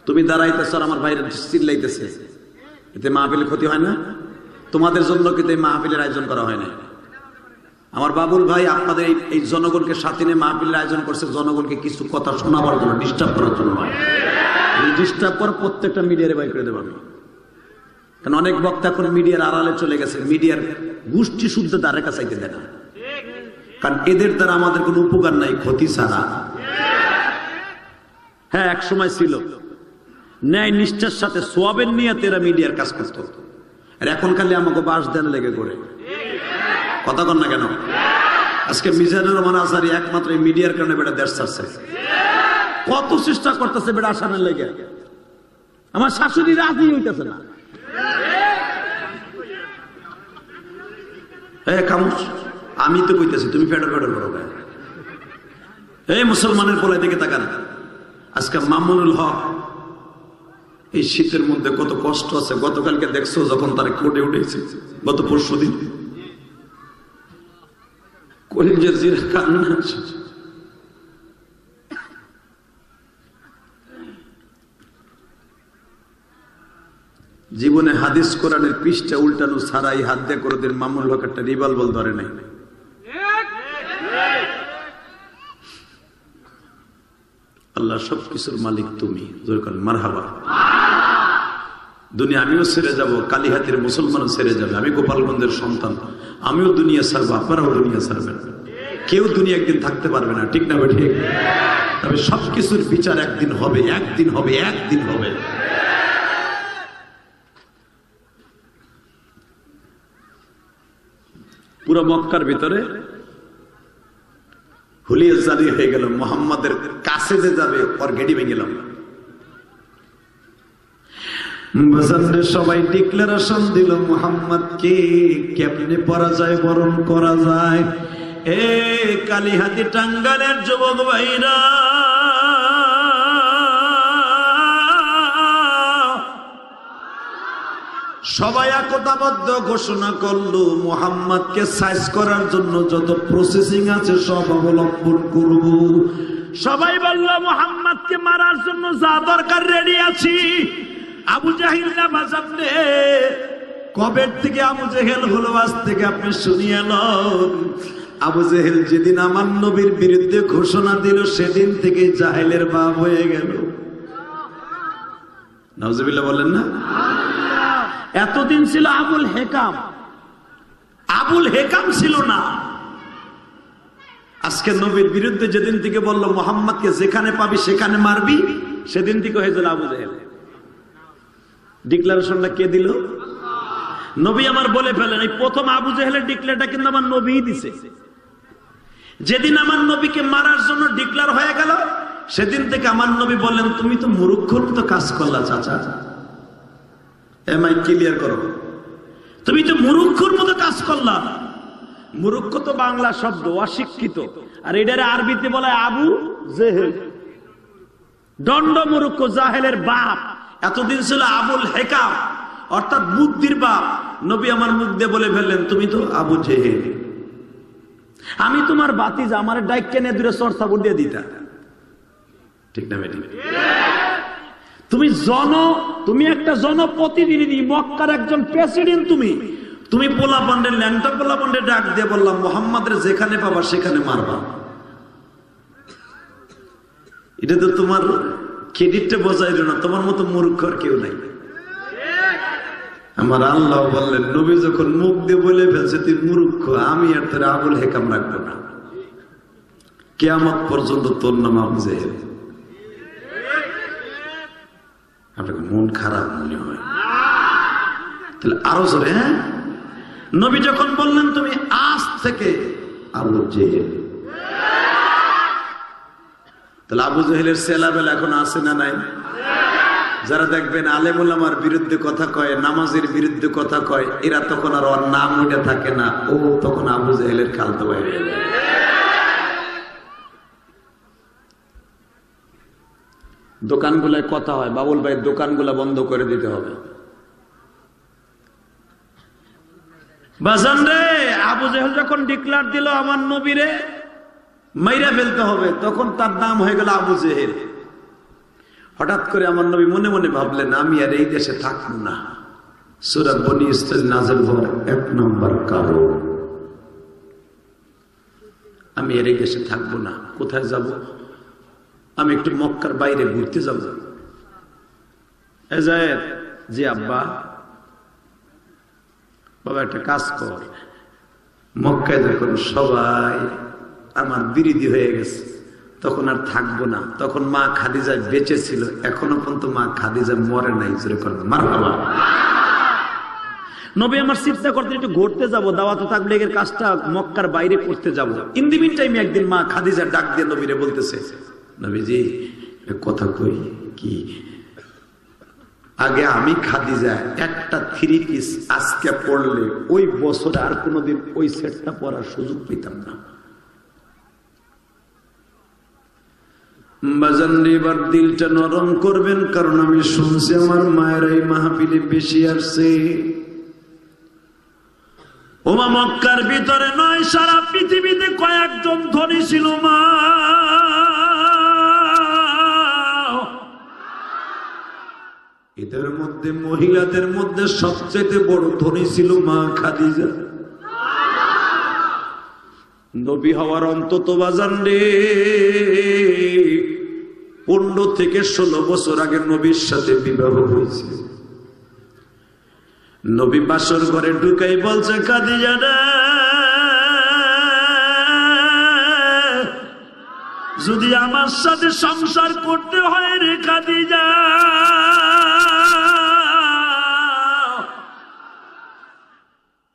তুমি দাঁড়াইতেছ আর আমার ভাইরা চিল্লাইতেছে, এতে মাহফিলের ক্ষতি হয় না? তোমাদের জন্য কিন্তু এই মাহফিলের আয়োজন করা হয় না। আমার বাবুল ভাই আপনাদের এই জনগণকে সাথে নিয়ে মাহফিলের আয়োজন করছে, জনগণকে কিছু কথা শোনাবার জন্য, ডিস্টার্ব করার জন্য। ডিস্টার্ব করার প্রত্যেকটা মিডিয়ারে বাই করে দেবো আমি। কারণ অনেক বক্তা এখন মিডিয়ার আড়ালে চলে গেছে, মিডিয়ার গোষ্ঠী শুদ্ধ দ্বারে কাছাইতে দেয় না। কারণ এদের দ্বারা আমাদের কোনো উপকার নাই, ক্ষতি ছাড়া। হ্যাঁ, এক সময় ছিল ন্যায় নিষ্ঠার সাথে সোয়াবের নিয়তে এরা মিডিয়ার কাজ করত, আর এখন খালি আমাকে বাস দেন লেগে করে। কথা কন না কেন? আজকে মিজানুর রহমান আসারি একমাত্র মিডিয়ার কারণে বেটা দেশ ছাড়ছে। কত চেষ্টা করতেছে বেটা আসানের লেগে, আমার শাশুড়ি রাজি হইতেছে না। আমি তো কইতেছি তুমি ফেডো ফেডো করো। এই মুসলমানের পোলায় দিকে তাকান। আজকে মামুনুল হক এই শীতের মধ্যে কত কষ্ট আছে। গতকালকে দেখছো যখন তারা কোর্টে উঠেছে, গত পরশু দিন জীবনে হাদিস কোরআনের পৃষ্ঠা উল্টানো ছাড়াই হাত দিয়ে করে দিন মামুনুল হক একটা রিভলভার ধরে নাই। আল্লাহ সবকিছুর মালিক তুমি, মারহাবা। দুনিয়া আমিও ছেড়ে যাব, কালীহাতির মুসলমানও ছেড়ে যাবে, আমি গোপালগঞ্জের সন্তান, আমিও দুনিয়া ছাড়বো, আপনারাও দুনিয়া ছাড়বেন। কেউ দুনিয়া একদিন থাকতে পারবে না, ঠিক না? ঠিক। তবে সবকিছুর বিচার একদিন হবে, একদিন হবে, একদিন হবে। পুরো মক্কার ভিতরে হুলিয়া জারি হয়ে গেল, মোহাম্মদের কাছে যে যাবে ওর গেড়ি ভেঙে গেলাম। সবাই ডিক্লারেশন দিল মুহাম্মদকে কেমনে পরাজয় বরণ করা যায়। এ কালীহাতি টাঙ্গালের যুবক ভাইরা, সবাই একতাবদ্ধ ঘোষণা করলো মুহাম্মদকে সাইজ করার জন্য যত প্রসেসিং আছে সব অবলম্বন করব। সবাই বলল মুহাম্মদকে মারার জন্য যা দরকার রেডি আছি। আবু জাহিল সামনে কবের থেকে আবু জেহেল হলো, আজ থেকে আপনি শুনিয়ে লন। আবু জেহেল যেদিন আমার নবীর বিরুদ্ধে ঘোষণা দিল সেদিন থেকে জাহেলের বাপ হয়ে গেল। নাউজুবিল্লাহ বলেন না? এতদিন ছিল আবুল হেকাম, আবুল হেকাম ছিল না। আজকে নবীর বিরুদ্ধে যেদিন থেকে বললো মুহাম্মদকে যেখানে পাবি সেখানে মারবি, সেদিন থেকে হয়েছিল আবু জেহেল। ডিক্লারেশনটা কে দিল? নবী আমার বলে ফেলেন। এই প্রথম আবু জেহেলের ডিক্লেয়ারটা কিন্তু আমার নবীই দিছে। যেদিন আমার নবীকে মারার জন্য ডিক্লেয়ার হয়ে গেল সেদিন থেকে আমার নবী বললেন, তুমি তো মূর্খর মতো কাজ করলা চাচা। এমআই ক্লিয়ার করো, তুমি তো মূর্খর মতো কাজ করলা। মূর্খ তো বাংলা শব্দ, অশিক্ষিত, আর এটার আরবিতে বলে আবু জেহেল, দণ্ড মূর্খ, জাহেলের বাপ। এতদিন ছিল আবুল হেকাম, অর্থাৎ বুদ্ধির বাপ। নবী আমার মুখ দিয়ে বলে ফেললেন, তুমি তো আবু জেহেল। আমি তোমার বাতিজা, আমার ডাইক কেনে দূরে চর্চা দিয়ে দিতা, ঠিক না বেটি? তুমি একটা জনপ্রতিনিধি, মক্কার একজন প্রেসিডেন্ট। তুমি পোলাপান্ডের ল্যাংটা পোলাপান্ডের ডাক দিয়ে বললাম মুহাম্মাদের যেখানে পাবা সেখানে মারবা। এটা তো তোমার ক্রেডিটটা বোঝাইল না, তোমার মতো মূর্খ আর কেউ নাই। আমার আল্লাহ বললেন, নবী যখন মুখ দিয়ে বলে ফেলছে তুই মূর্খ, আমি আর তোর আবুল হেকাম রাখবো না, কিয়ামত পর্যন্ত তোর নাম আবু জেহেল। আপনাকে মন খারাপ মনে হয়? তাহলে আরো জোরে, হ্যাঁ? নবী যখন বললেন তুমি আজ থেকে আবু জেহেল, তাহলে আবু জেহেলের সেলাবেলা এখন আছে না নাই? যারা দেখবেন আলেম ওলামার বিরুদ্ধে কথা কয়, নামাজের বিরুদ্ধে কথা কয়, এরা তখন আর ওর নাম উঠে থাকে না, ও তখন আবু জেহেলের খালতো ভাই হয়ে যায়। দোকানগুলায় কথা হয়, বাবুল ভাই দোকানগুলা বন্ধ করে দিতে হবে। বাজান রে, আবু জেহেল যখন ডিক্লার দিল আমার নবীরে মাইরা ফেলতে হবে, তখন তার নাম হয়ে গেল আবু জেহেল। হঠাৎ করে আমার নবী মনে মনে ভাবলেন, আমি আর এই দেশে থাকবো না। সূরা বনী ইসরাঈল নাযিল হওয়ার 1 নম্বর কারণ, আমি আর এই দেশে থাকবো না। কোথায় যাব? আমি একটু মক্কার বাইরে ঘুরতে যাব। জি আব্বা। বাবা একটা কাজ কর, মক্কায় যখন সবাই আমার বিরোধী হয়ে গেছে, তখন আর থাকবো না। তখন মা খাদিজা বেঁচে ছিল, এখনো পর্যন্ত মা খাদিজা মরে নাই। মারহাবা। নবী আমার চিন্তা করতে একটু ঘুরতে যাবো, দাওয়াত তাবলীগের কাজটা মক্কার বাইরে করতে যাব। ইন দি মিন টাইমে একদিন মা খাদিজা ডাক দিয়ে নবীরে বলতেছে, নবীজি কথা কই কি, আগে আমি খাদিজা একটা 3 পিস আজকে পড়লে ওই বছরে আর কোনোদিন ওই সেটটা পরার সুযোগ পেতাম না। বাজানরে এবার দিলটা নরম করবেন, কারণ আমি শুনছি আমার মায়ের এই মাহফিলে বেশি আসছে। ওমা মক্কার ভিতরে নয়, সারা পৃথিবীতে কয়েকজন ধনী ছিল মা। এদের মধ্যে মহিলাদের মধ্যে সবচেয়ে বড় ধনী ছিল মা খাদিজা। নবী হওয়ার অন্তত বাজানরে 15 থেকে 16 বছর আগে নবীর সাথে বিবাহ হয়েছে। নবী বাসর ঘরে ঢুকাই বলছে, খাদিজা রে, যদি আমার সাথে সংসার করতে হয় রে খাদিজা,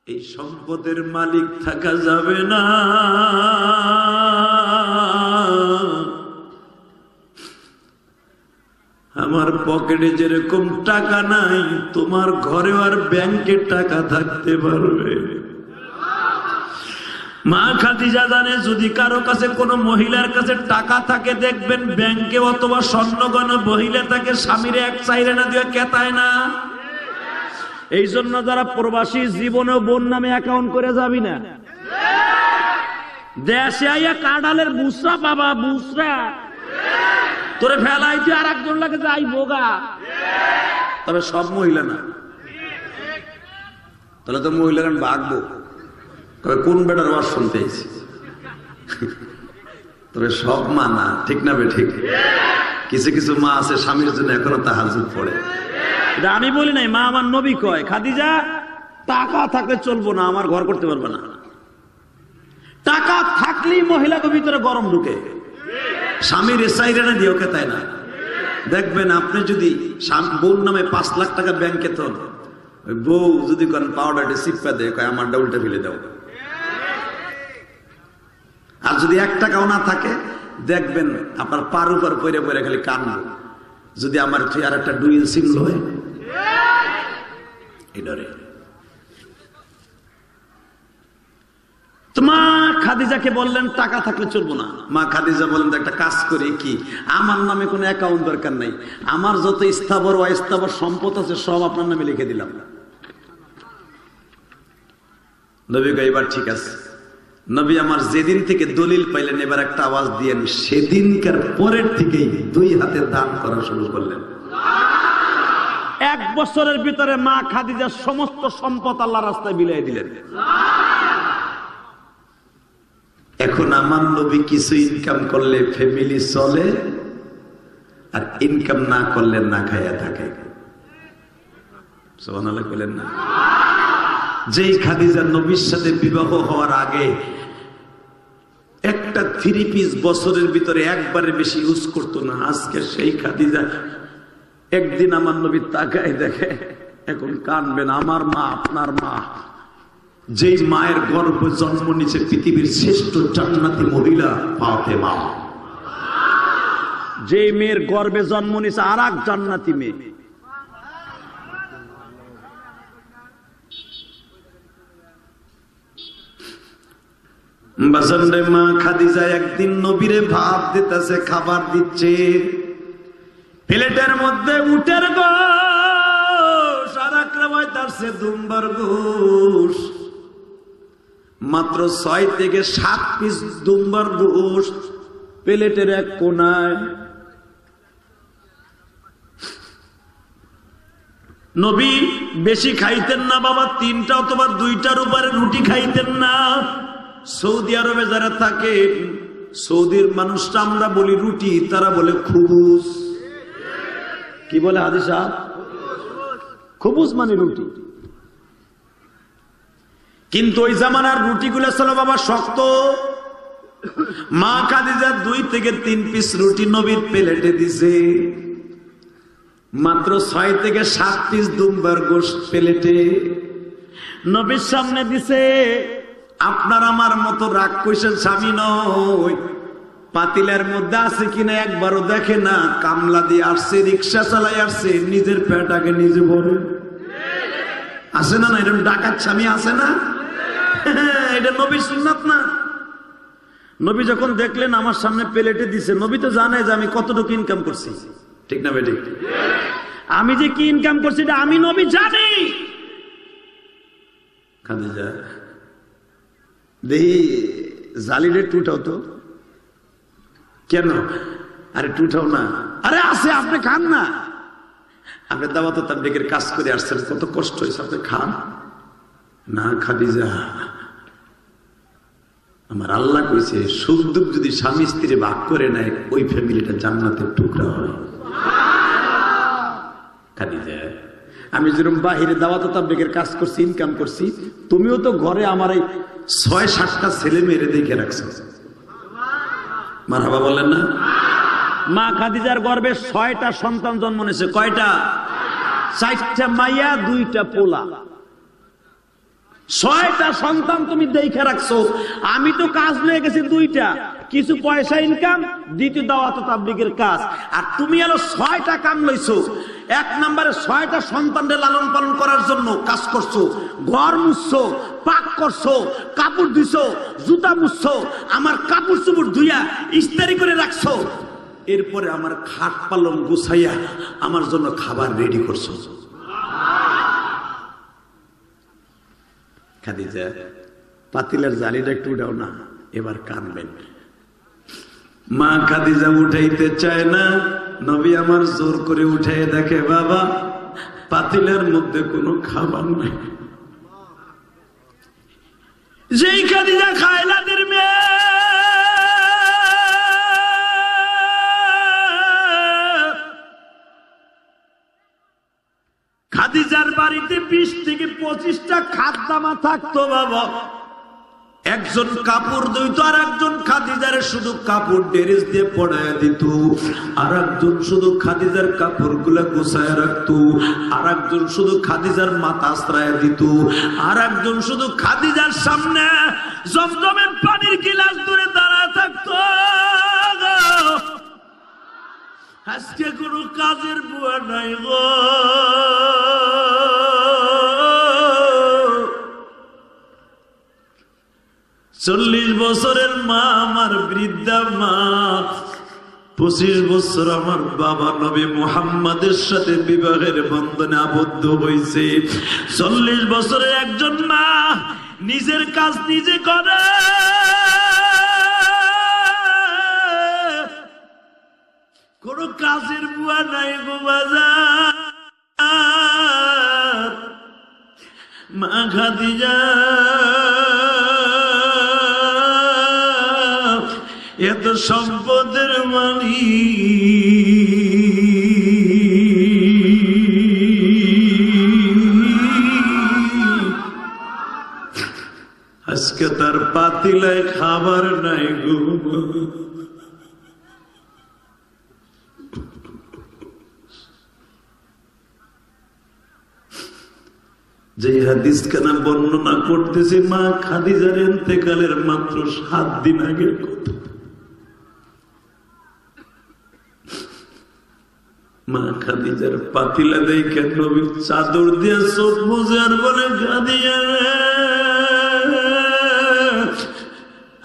এই সম্পদের মালিক থাকা যাবে না। আমার পকেটে যেরকম টাকা নাই, তোমার ঘরে আর ব্যাংকে টাকা থাকতে পারবে। মা খাদিজা জানে, যদি কারো কাছে কোনো মহিলার কাছে টাকা থাকে, দেখবেন ব্যাংকে অথবা স্বর্ণগণ মহিলা তাকে স্বামীর 1 চাইরে না দিয়ে কেতায় না। এই জন্য যারা প্রবাসী, জীবনে বোন নামে অ্যাকাউন্ট করে যাবি না। দেশে আইয়া কাঁঠালের বুসরা বাবা, বুসরা তোরে ফেলাইতে আর একজন লাগে যাই বোগা। তবে সব মহিলা না, তাহলে তো মহিলারা ভাগবো। তবে কোন বেটার ওয়াজ শুনতেছি, তবে সব মা না, ঠিক না বে ঠিক? কিছু কিছু মা আছে স্বামীর জন্য এখনো তাহাজ্জুদ পড়ে। এটা আমি বলি নাই, মা আমার নবী কয়, খাদিজা টাকা থাকলে চলবো না, আমার ঘর করতে পারবে না। টাকা থাকলেই মহিলাকে ভিতরে গরম ঢুকে। স্বামীর এসাইরেনা দিও কে, তাই না? দেখবেন আপনি যদি বউর নামে 5 লাখ টাকা ব্যাংকে তোল, বউ যদি কোন পাউডারটা সিপ্পা দেয়, কয় আমার ডাউলটা ফেলে দাও। আর যদি 1 টাকাও না থাকে, দেখবেন আপনার পার উপর পরে পরে খালি কানবো, যদি আমার আর একটা ডুইল সিম লয় এই ডরে। মা খাদিজাকে বললেন টাকা থাকলে চলবো না। মা খাদিজা বললেন একটা কাজ করি, কি আমার নামে কোনো অ্যাকাউন্ট দরকার নাই, আমার যত স্থাবর অস্থাবর সম্পদ আছে সব আপনার নামে লিখে দিলাম। নবী কয় এবার ঠিক আছে। নবী আমার যেদিন থেকে দলিল পাইলেন, এবার একটা আওয়াজ দিয়েন, সেদিনকার পরের থেকেই 2 হাতে দান করা শুরু করলেন। 1 বছরের ভিতরে মা খাদিজার সমস্ত সম্পদ আল্লাহর রাস্তায় বিলিয়ে দিলেন। এখন আমার নবী কিছু ইনকাম করলে ফ্যামিলি চলে, আর ইনকাম না করলে না খাইয়া থাকে। সুবহানাল্লাহ বলেন না? যেই খাদিজা নবীর সাথে বিবাহ হওয়ার আগে একটা 3 পিস বছরের ভিতরে একবারে বেশি ইউজ করতো না, আজকে সেই খাদিজা একদিন আমার নবী তাকায় দেখে, এখন কানবেন, আমার মা, আপনার মা, যেই মায়ের গর্ভে জন্ম নিয়েছে পৃথিবীর শ্রেষ্ঠ জান্নাতি মহিলা ফাতেমা, যেই মেয়ের গর্ভে জন্ম নিয়েছে আর এক জান্নাতি মেয়ে। বাজারে মা খাদিজা একদিন নবীরে ভাত দিতেছে, খাবার দিচ্ছে, প্লেটের মধ্যে উটের গোশ আর একরাবায় তারছে দুম্বার গোশ, মাত্র 6 থেকে 7 পিস দুম্বার গোশ প্লেটের এক কোনায়। নবী বেশি খাইতেন না বাবা, 3টা অথবা 2টার উপরে রুটি খাইতেন না। সৌদি আরবে যারা থাকে, সৌদির মানুষটা আমরা বলি রুটি, তারা বলে খুবুস। কি বলে হাজি সাহেব? খুবুস মানে রুটি। কিন্তু ওই জামানার রুটিগুলো ছিল বাবা শক্ত, মা খাদিজা 2 থেকে 3 পিস রুটি নবীর প্লেটে দিছে, মাত্র 6 থেকে 7 পিস দুম্বার গোশত প্লেটে নবীর সামনে দিছে। আপনার আমার মতো রাগ কইছেন স্বামী নয়, পাতিলের মধ্যে আছে কিনা একবারও দেখে না, কামলা দিয়ে আসছে, রিক্সা চালাই আসছে, নিজের পেট আগে নিজে ভরে। আছে না? না এরকম ডাকাত স্বামী আছে না? এটা নবীর সুন্নাত না? নবী যখন দেখলেন আমার সামনে প্লেটে দিছে, নবী তো জানে যে আমি কতটুকু ইনকাম করছি, ঠিক না বেটি? আমি যে কি ইনকাম করছি এটা আমি নবী জানি। খাদিজা দেহি জালিরে টুটাও তো। কেন? আরে টুটাও না, আরে আছে, আপনি খান না, আপনি দাওয়াত তাবলীগের কাজ করে আসছেন, কত কষ্ট হয়েছে, আপনি খান না। খাদিজা, আমার আল্লাহ কইছে সুখ দুঃখ যদি স্বামী স্ত্রী ভাগ করে নেয়, ওই ফ্যামিলিটা জান্নাতের টুকরা হয়। খাদিজা, আমি যেরকম বাহিরে দাওয়াত তাবলীগের কাজ করছি, ইনকাম করছি, তুমিও তো ঘরে আমার এই 6-7টা ছেলে মেরে দেখে রাখছো। মারহাবা বলেন না? মা খাদিজার গর্ভে 6টা সন্তান জন্ম নিয়েছে। কয়টা? 4টা মাইয়া, 2টা পোলা। 6টা সন্তান তুমি দেখে রাখছো। আমি তো কাজ নিয়ে গেছি 2টা, কিছু পয়সা ইনকাম, দ্বিতীয় দাওয়াত তাবলীগের কাজ। আর তুমি আলো 6টা কাম লইছো। 1 নম্বরে 6টা সন্তানদের লালন পালন করার জন্য কাজ করছো, ঘর মুছছো, পাক করছো, কাপড় ধুইছো, জুতা মুছছো, আমার কাপড় চোপড় ধুইয়া ইস্ত্রি করে রাখছো, এরপরে আমার খাট পালং গুছাইয়া আমার জন্য খাবার রেডি করছো। খাদিজা, পাতিলের জালিটা একটু উঠাও না, এবার কানবেন। মা খাদিজা উঠাইতে চায় না, নবী আমার জোর করে উঠাই দেখে, বাবা পাতিলের মধ্যে কোনো খাবার নাই। যেই খাদিজা খায়লাদের মেয়ে, খাদিজার বাড়িতে 20 থেকে 25টা খাদ্দামা থাকতো বাবা। একজন কাপড় ধুইতো, আর একজন খাদিজারে শুধু কাপড় ড্রেস দিয়ে পড়ায় দিত, আর একজন শুধু খাদিজার কাপড় গুলা গোছায় রাখতো, আর একজন শুধু খাদিজার মাথা আশ্রয় দিত, আর একজন শুধু খাদিজার সামনে জমজমের পানির গিলাস ধরে দাঁড়ায় থাকতো। আজকে কোনো কাজের বুয়া নাই গো, 40 বছরের মা আমার বৃদ্ধা মা, 25 বছর আমার বাবা নবী মুহাম্মাদের সাথে বিবাহের বন্ধনে আবদ্ধ হয়েছে। 40 বছরের একজন মা নিজের কাজ নিজে করে, কোন কাজের বুয়া নাই গো বাজার। মা খাদিজা এত সম্পদের মালিক, আজকে তার পাতিলায় খাবার নাই গো। যে হাদিস খানা বর্ণনা করতেছে মা খাদিজার ইন্তেকালের মাত্র 7 দিন আগের কথা। মা খাদিজার পাতিলা দেখে নবী চাদর দিয়ে চোখ মুছে আর বলে, খাদিজা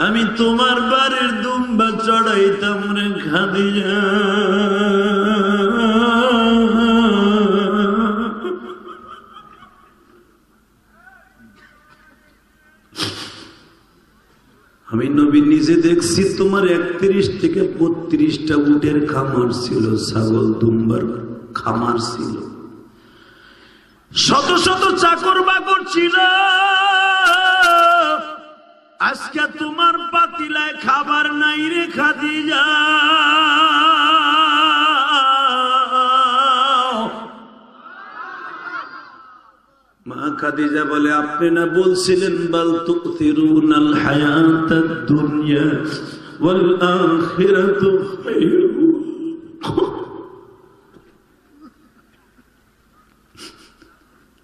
আমি তোমার বাড়ির দুম্বা চড়াইতাম রে খাদিজা। আমি নবী নিজে দেখছি তোমার 31 থেকে 32টা উটের খামার ছিল, ছাগল দুম্বার খামার ছিল, শত শত চাকর বাকর ছিল। আজকে তোমার পাতিলায় খাবার নাই রে খাদিজা। মা খাদিজা বলে, আপনি না বলছিলেন বাল তুতিরুনাল হায়াতাদ দুনিয়া ওয়াল আখিরাতু খায়রু।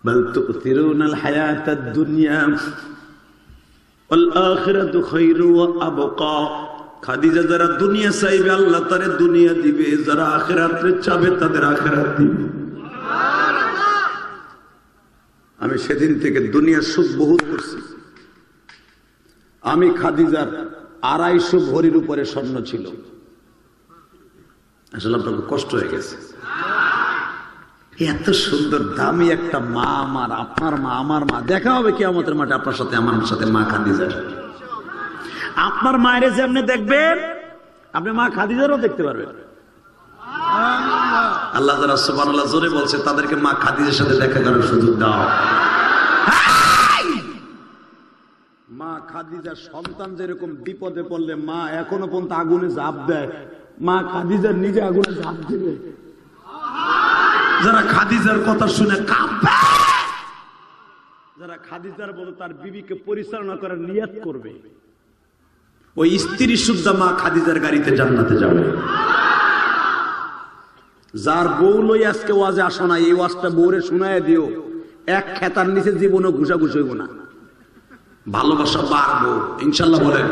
বাল তুতিরুনাল হায়াতাদ দুনিয়া ওয়াল আখিরাতু খায়রু ওয়া আবকা। খাদিজা যারা দুনিয়া চাইবে আল্লাহ তারে দুনিয়া দিবে, যারা আখিরাত চাবে তাদের আখিরাত দিবে। আমি সেদিন থেকে দুনিয়ার সুখ বহুত করছি। আমি খাদিজার 250 ভরির উপরে স্বর্ণ ছিল। আসলে আপনাকে কষ্ট হয়ে গেছে। এত সুন্দর দামি একটা মা আমার, আপনার মা, আমার মা। দেখা হবে কিয়ামতের মাঠে আপনার সাথে, আমার সাথে মা খাদিজার। আপনার মায়ের যেমনি দেখবেন আপনি মা খাদিজারও দেখতে পারবেন। আল্লাহ যারা সুবহানাল্লাহ জোরে বলছে তাদেরকে মা খাদিজার সাথে দেখা করার সুযোগ দাও। মা খাদিজার সন্তান যেরকম বিপদে পড়লে মা এখনো পর্যন্ত আগুনে ঝাঁপ দেয়, মা খাদিজার নিজে আগুনে ঝাঁপ দিবে। যারা খাদিজার কথা শুনে কাঁপবে, যারা খাদিজার বলে তার বিবিকে পরিচালনা করার নিয়ত করবে, ওই স্ত্রী শুদ্ধ মা খাদিজার গাড়িতে জান্নাতে যাবে। যার বউ লই আজকে ওয়াজে আসো না, এই ওয়াজটা বউরে শোনায় দিও, এক খেতার নিচে জীবনও ঘুষাঘুষি হইব না, ভালোবাসা বাড়বো ইনশাল্লাহ। বলেন